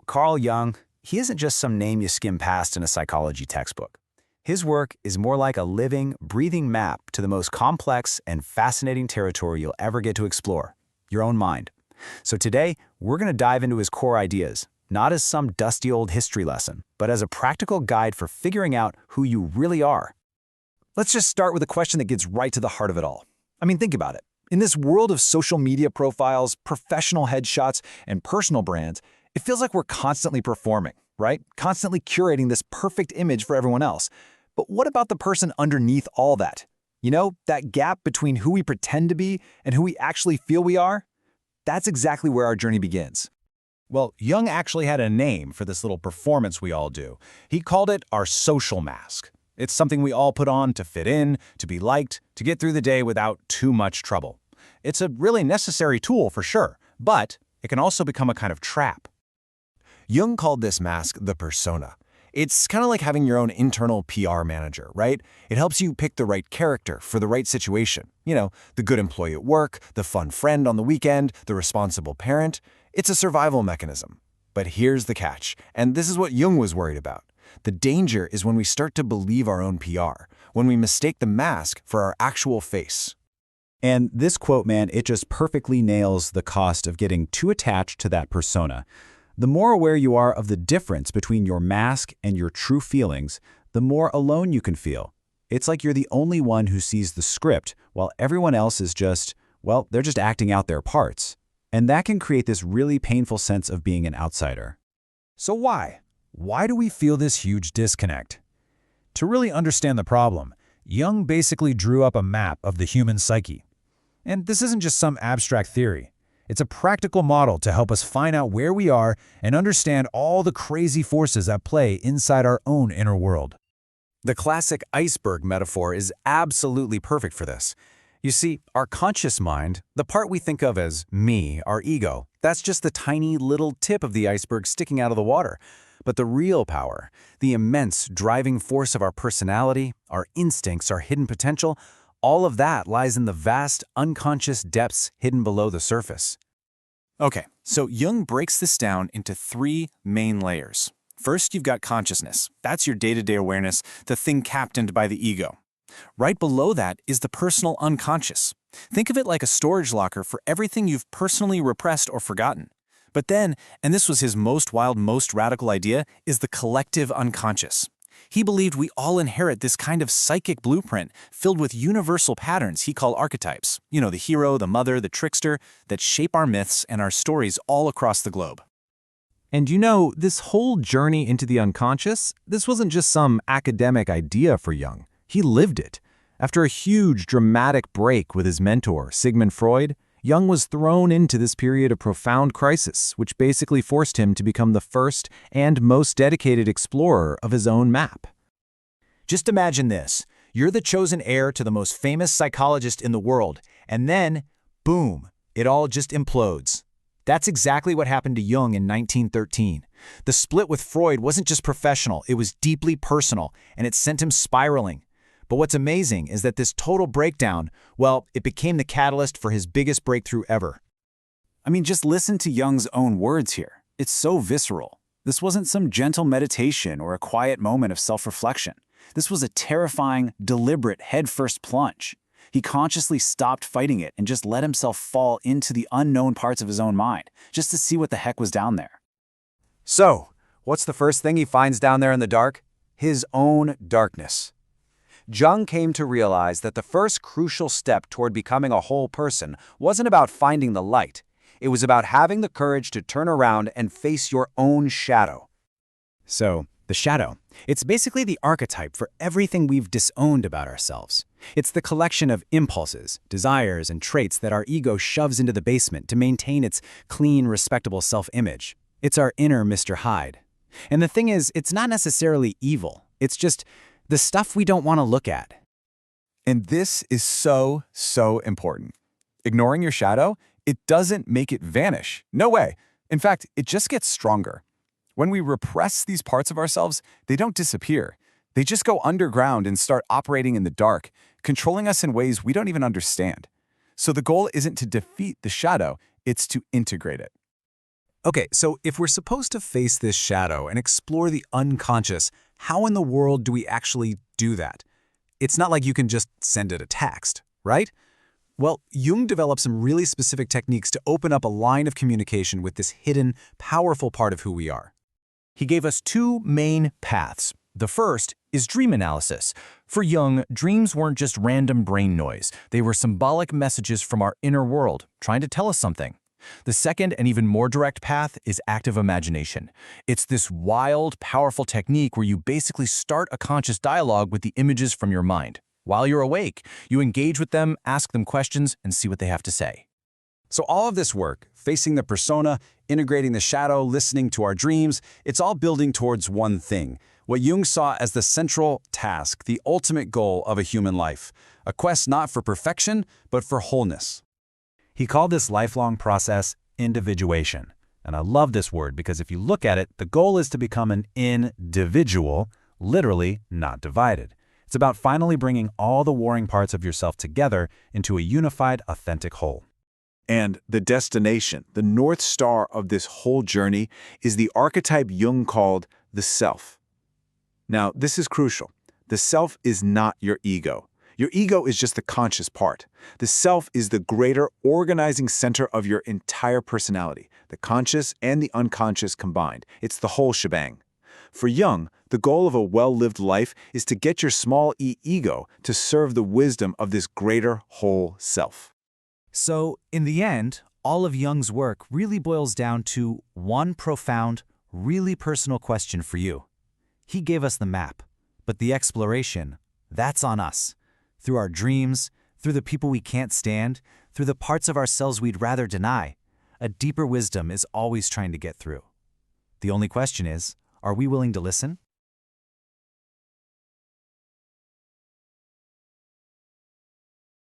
Carl Jung, he isn't just some name you skim past in a psychology textbook. His work is more like a living, breathing map to the most complex and fascinating territory you'll ever get to explore, your own mind. So today, we're going to dive into his core ideas, not as some dusty old history lesson, but as a practical guide for figuring out who you really are. Let's just start with a question that gets right to the heart of it all. I mean, think about it. In this world of social media profiles, professional headshots, and personal brands, it feels like we're constantly performing, right? Constantly curating this perfect image for everyone else. But what about the person underneath all that? That gap between who we pretend to be and who we actually feel we are? That's exactly where our journey begins. Well, Jung actually had a name for this little performance we all do. He called it our social mask. It's something we all put on to fit in, to be liked, to get through the day without too much trouble. It's a really necessary tool for sure, but it can also become a kind of trap. Jung called this mask the persona. It's kind of like having your own internal PR manager, right? It helps you pick the right character for the right situation. The good employee at work, the fun friend on the weekend, the responsible parent. It's a survival mechanism. But here's the catch, and this is what Jung was worried about. The danger is when we start to believe our own PR, when we mistake the mask for our actual face. And this quote, man, it just perfectly nails the cost of getting too attached to that persona. The more aware you are of the difference between your mask and your true feelings, the more alone you can feel. It's like you're the only one who sees the script, while everyone else is they're just acting out their parts. And that can create this really painful sense of being an outsider. So why? Why do we feel this huge disconnect? To really understand the problem, Jung basically drew up a map of the human psyche. And this isn't just some abstract theory. It's a practical model to help us find out where we are and understand all the crazy forces at play inside our own inner world. The classic iceberg metaphor is absolutely perfect for this. You see, our conscious mind, the part we think of as me, our ego, that's just the tiny little tip of the iceberg sticking out of the water. But the real power, the immense driving force of our personality, our instincts, our hidden potential, all of that lies in the vast, unconscious depths hidden below the surface. Okay, so Jung breaks this down into three main layers. First, you've got consciousness. That's your day-to-day awareness, the thing captained by the ego. Right below that is the personal unconscious. Think of it like a storage locker for everything you've personally repressed or forgotten. But then, and this was his most wild, most radical idea, is the collective unconscious. He believed we all inherit this kind of psychic blueprint filled with universal patterns he called archetypes. The hero, the mother, the trickster, that shape our myths and our stories all across the globe. And this whole journey into the unconscious, this wasn't just some academic idea for Jung. He lived it. After a huge, dramatic break with his mentor, Sigmund Freud, Jung was thrown into this period of profound crisis, which basically forced him to become the first and most dedicated explorer of his own map. Just imagine this. You're the chosen heir to the most famous psychologist in the world, and then, boom, it all just implodes. That's exactly what happened to Jung in 1913. The split with Freud wasn't just professional, it was deeply personal, and it sent him spiraling. But what's amazing is that this total breakdown, it became the catalyst for his biggest breakthrough ever. I mean, just listen to Jung's own words here. It's so visceral. This wasn't some gentle meditation or a quiet moment of self-reflection. This was a terrifying, deliberate, headfirst plunge. He consciously stopped fighting it and just let himself fall into the unknown parts of his own mind, just to see what the heck was down there. So, what's the first thing he finds down there in the dark? His own darkness. Jung came to realize that the first crucial step toward becoming a whole person wasn't about finding the light. It was about having the courage to turn around and face your own shadow. So, the shadow. It's basically the archetype for everything we've disowned about ourselves. It's the collection of impulses, desires, and traits that our ego shoves into the basement to maintain its clean, respectable self-image. It's our inner Mr. Hyde. And the thing is, it's not necessarily evil. It's just the stuff we don't want to look at. And this is so, so important. Ignoring your shadow, it doesn't make it vanish. No way. In fact, it just gets stronger. When we repress these parts of ourselves, they don't disappear. They just go underground and start operating in the dark, controlling us in ways we don't even understand. So the goal isn't to defeat the shadow, it's to integrate it. Okay, so if we're supposed to face this shadow and explore the unconscious, how in the world do we actually do that? It's not like you can just send it a text, right? Well, Jung developed some really specific techniques to open up a line of communication with this hidden, powerful part of who we are. He gave us two main paths. The first is dream analysis. For Jung, dreams weren't just random brain noise. They were symbolic messages from our inner world, trying to tell us something. The second and even more direct path is active imagination. It's this wild, powerful technique where you basically start a conscious dialogue with the images from your mind. While you're awake, you engage with them, ask them questions, and see what they have to say. So all of this work, facing the persona, integrating the shadow, listening to our dreams, it's all building towards one thing, what Jung saw as the central task, the ultimate goal of a human life, a quest not for perfection, but for wholeness. He called this lifelong process individuation. And I love this word because if you look at it, the goal is to become an individual, literally not divided. It's about finally bringing all the warring parts of yourself together into a unified, authentic whole. And the destination, the North Star of this whole journey, is the archetype Jung called the self. Now, this is crucial. The self is not your ego. Your ego is just the conscious part. The self is the greater organizing center of your entire personality, the conscious and the unconscious combined. It's the whole shebang. For Jung, the goal of a well-lived life is to get your small ego to serve the wisdom of this greater whole self. So, in the end, all of Jung's work really boils down to one profound, really personal question for you. He gave us the map, but the exploration, that's on us. Through our dreams, through the people we can't stand, through the parts of ourselves we'd rather deny, a deeper wisdom is always trying to get through. The only question is, are we willing to listen?